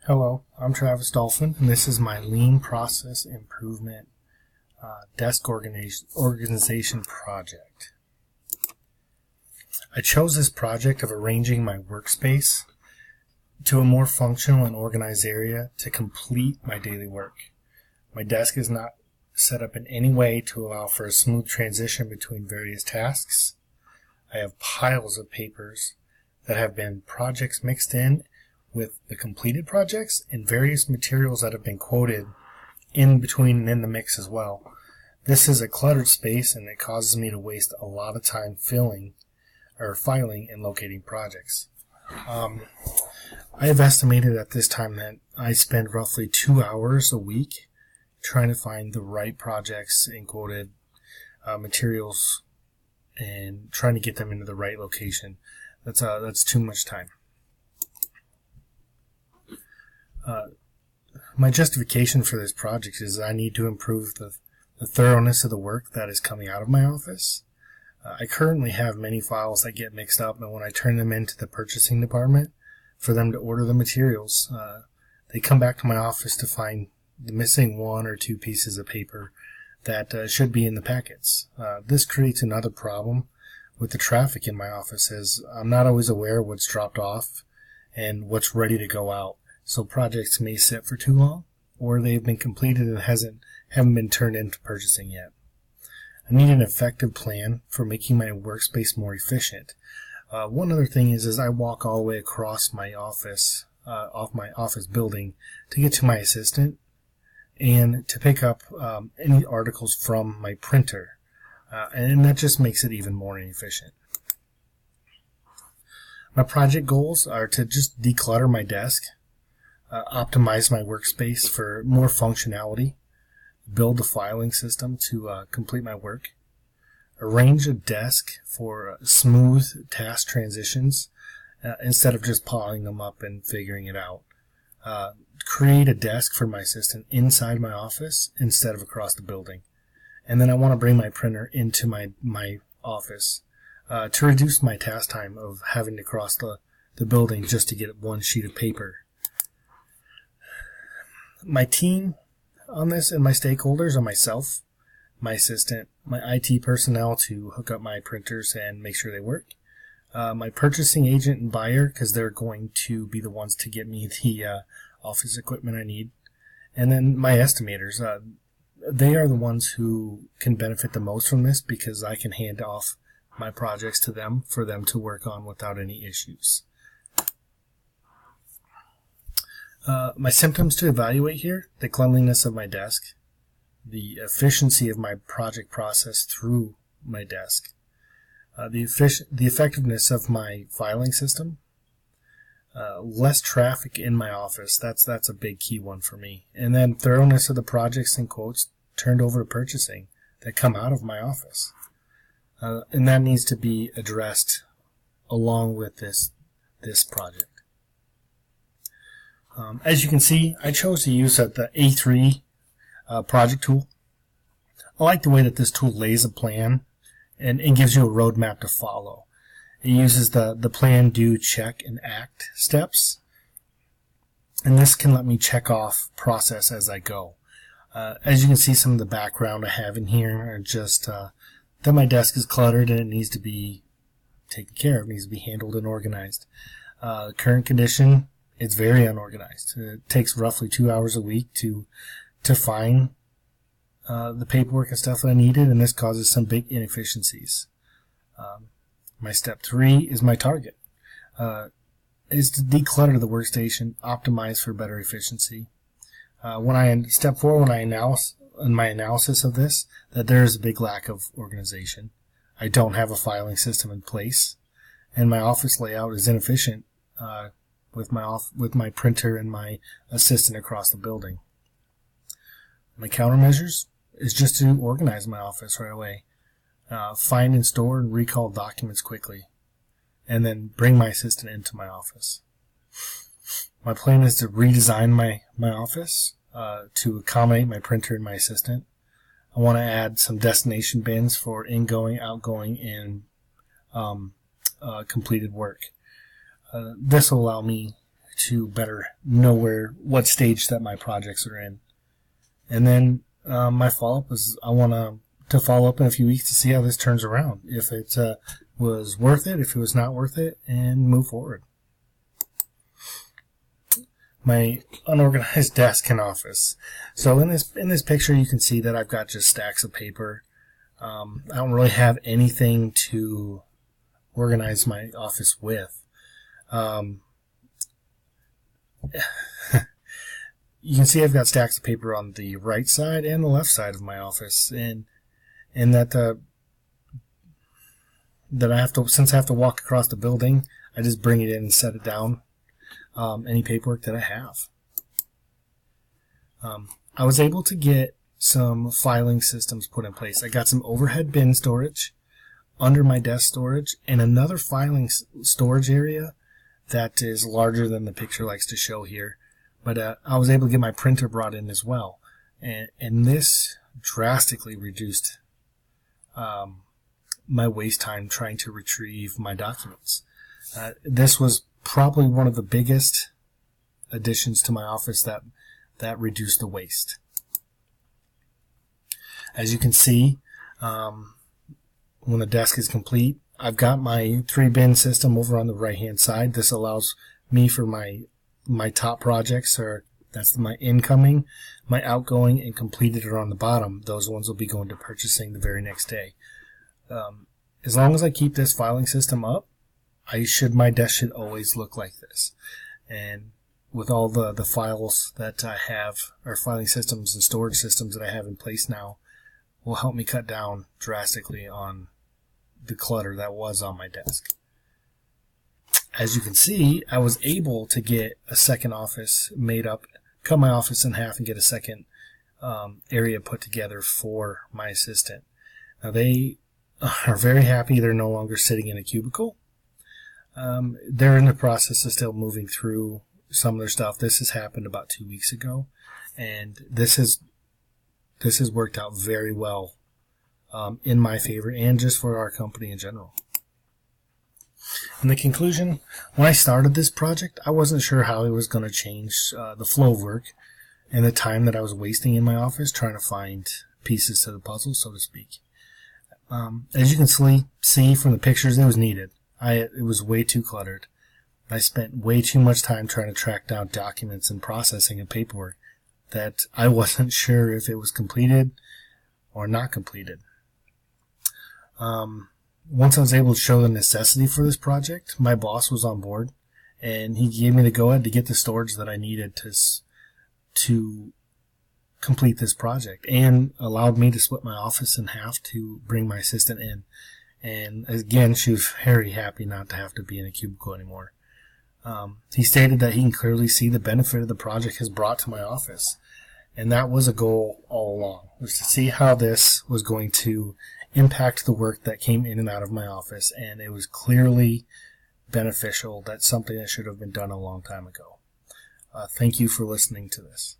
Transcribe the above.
Hello, I'm Travis Dolphin, and this is my Lean Process Improvement Desk Organization project. I chose this project of arranging my workspace to a more functional and organized area to complete my daily work. My desk is not set up in any way to allow for a smooth transition between various tasks. I have piles of papers that have been projects mixed in with the completed projects and various materials that have been quoted in between and in the mix as well. This is a cluttered space, and it causes me to waste a lot of time filing and locating projects. I have estimated at this time that I spend roughly 2 hours a week trying to find the right projects and quoted materials and trying to get them into the right location. That's too much time. My justification for this project is that I need to improve the thoroughness of the work that is coming out of my office. I currently have many files that get mixed up, and when I turn them into the purchasing department for them to order the materials, they come back to my office to find the missing 1 or 2 pieces of paper that should be in the packets. This creates another problem with the traffic in my office, as I'm not always aware of what's dropped off and what's ready to go out. So projects may sit for too long, or they've been completed and haven't been turned into purchasing yet. I need an effective plan for making my workspace more efficient. One other thing is I walk all the way across my office, off my office building, to get to my assistant and to pick up any articles from my printer, and that just makes it even more inefficient. My project goals are to just declutter my desk, optimize my workspace for more functionality, build a filing system to complete my work, arrange a desk for smooth task transitions instead of just piling them up and figuring it out, create a desk for my assistant inside my office instead of across the building, and then I want to bring my printer into my office to reduce my task time of having to cross the building just to get 1 sheet of paper. My team on this and my stakeholders are myself, my assistant, my IT personnel to hook up my printers and make sure they work, my purchasing agent and buyer, because they're going to be the ones to get me the office equipment I need, and then my estimators. They are the ones who can benefit the most from this, because I can hand off my projects to them for them to work on without any issues. My symptoms to evaluate here: the cleanliness of my desk, the efficiency of my project process through my desk, the effectiveness of my filing system, less traffic in my office. That's a big key one for me. And then thoroughness of the projects and quotes turned over to purchasing that come out of my office. And that needs to be addressed along with this project. As you can see, I chose to use the A3 project tool. I like the way that this tool lays a plan and gives you a roadmap to follow. It uses the plan, do, check, and act steps, and this can let me check off process as I go. As you can see, some of the background I have in here are just that my desk is cluttered and it needs to be taken care of, needs to be handled and organized. Current condition: it's very unorganized. It takes roughly 2 hours a week to find the paperwork and stuff that I needed, and this causes some big inefficiencies. My step 3 is my target. Is to declutter the workstation, optimize for better efficiency. Step 4, when I announce in my analysis of this that there is a big lack of organization. I don't have a filing system in place, and my office layout is inefficient with my printer and my assistant across the building. My countermeasures is just to organize my office right away, find and store and recall documents quickly, and then bring my assistant into my office. My plan is to redesign my office to accommodate my printer and my assistant. I want to add some destination bins for ingoing, outgoing, and completed work. This will allow me to better know what stage that my projects are in. And then my follow-up is I want to follow up in a few weeks to see how this turns around, if it was worth it, if it was not worth it, and move forward. My unorganized desk and office. So in this picture, you can see that I've got just stacks of paper. I don't really have anything to organize my office with. You can see I've got stacks of paper on the right side and the left side of my office, and that I have to, since I have to walk across the building, I just bring it in and set it down. Any paperwork that I have. I was able to get some filing systems put in place. I got some overhead bin storage under my desk storage and another filing storage area that is larger than the picture likes to show here. But I was able to get my printer brought in as well. And this drastically reduced my waste time trying to retrieve my documents. This was probably one of the biggest additions to my office that reduced the waste. As you can see, when the desk is complete, I've got my 3-bin system over on the right hand side. This allows me for my top projects, or that's my incoming, my outgoing, and completed are on the bottom. Those ones will be going to purchasing the very next day. As long as I keep this filing system up, my desk should always look like this. And with all the files that I have, or filing systems and storage systems that I have in place now, will help me cut down drastically on the clutter that was on my desk. As you can see, I was able to get a second office made up, cut my office in half and get a second area put together for my assistant. Now they are very happy they're no longer sitting in a cubicle. They're in the process of still moving through some of their stuff. This has happened about 2 weeks ago, and this has worked out very well in my favor and just for our company in general. In the conclusion, when I started this project, I wasn't sure how it was going to change the flow of work and the time that I was wasting in my office trying to find pieces to the puzzle, so to speak. As you can see from the pictures, it was needed. It was way too cluttered. I spent way too much time trying to track down documents and processing and paperwork that I wasn't sure if it was completed or not completed. Once I was able to show the necessity for this project, my boss was on board, and he gave me the go-ahead to get the storage that I needed to complete this project, and allowed me to split my office in half to bring my assistant in. And again, she was very happy not to have to be in a cubicle anymore. He stated that he can clearly see the benefit of the project has brought to my office. And that was a goal all along, was to see how this was going to impact the work that came in and out of my office. And it was clearly beneficial. That's something that should have been done a long time ago. Thank you for listening to this.